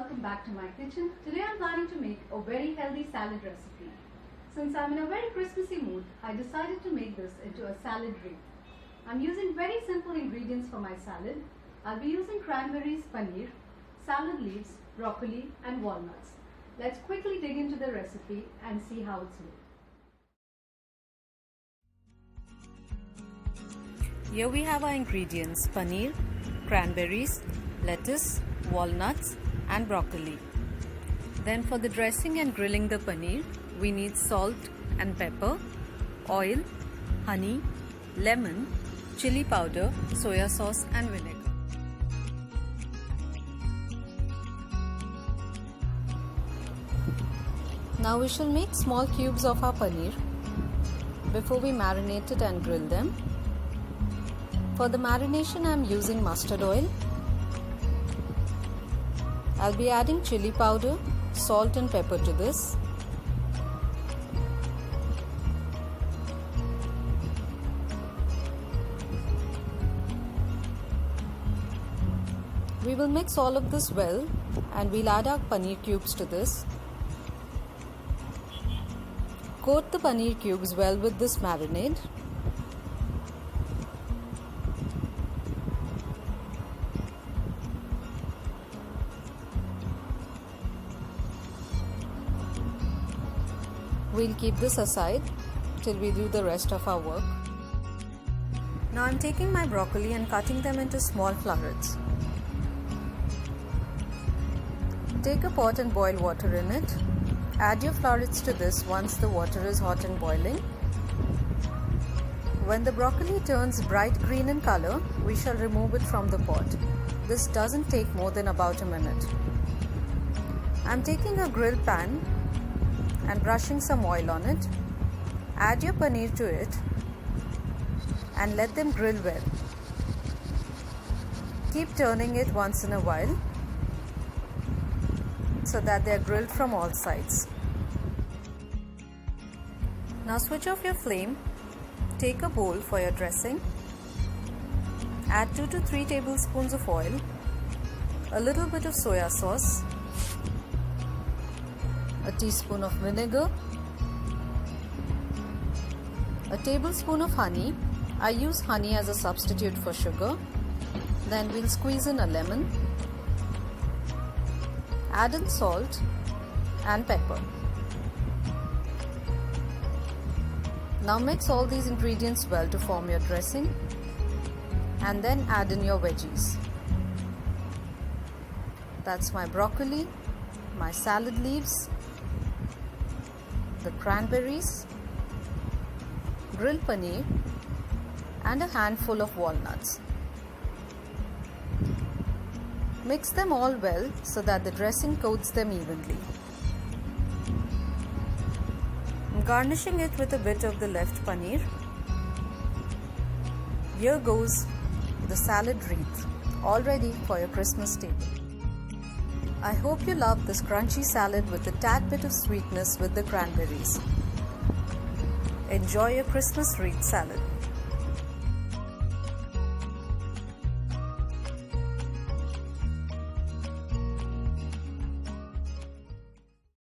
welcome back to my kitchen. Today I'm planning to make a very healthy salad recipe. Since I'm in a very Christmassy mood, I decided to make this into a salad wreath. I'm using very simple ingredients for my salad. I'll be using cranberries, paneer, salad leaves, broccoli and walnuts. Let's quickly dig into the recipe and see how it's made. Here we have our ingredients: paneer, cranberries, lettuce, walnuts and broccoli. Then for the dressing and grilling the paneer, we need salt and pepper, oil, honey, lemon, chili powder, soya sauce and vinegar. Now we shall make small cubes of our paneer before we marinate it and grill them. For the marination I am using mustard oil. I'll be adding chili powder, salt and pepper to this. We will mix all of this well and we'll add our paneer cubes to this. Coat the paneer cubes well with this marinade. We'll keep this aside till we do the rest of our work. Now I'm taking my broccoli and cutting them into small florets. Take a pot and boil water in it. Add your florets to this once the water is hot and boiling. When the broccoli turns bright green in color, we shall remove it from the pot. This doesn't take more than about a minute. I'm taking a grill pan and brushing some oil on it. Add your paneer to it and let them grill well. Keep turning it once in a while so that they are grilled from all sides. Now switch off your flame. Take a bowl for your dressing. Add 2 to 3 tablespoons of oil, a little bit of soya sauce, a teaspoon of vinegar, a tablespoon of honey. I use honey as a substitute for sugar. Then we'll squeeze in a lemon. Add in salt and pepper. Now mix all these ingredients well to form your dressing and then add in your veggies. That's my broccoli, my salad leaves, the cranberries, grilled paneer and a handful of walnuts. Mix them all well so that the dressing coats them evenly. I'm garnishing it with a bit of the left paneer. Here goes the salad wreath, all ready for your Christmas table. I hope you love this crunchy salad with a tad bit of sweetness with the cranberries. Enjoy your Christmas wreath salad.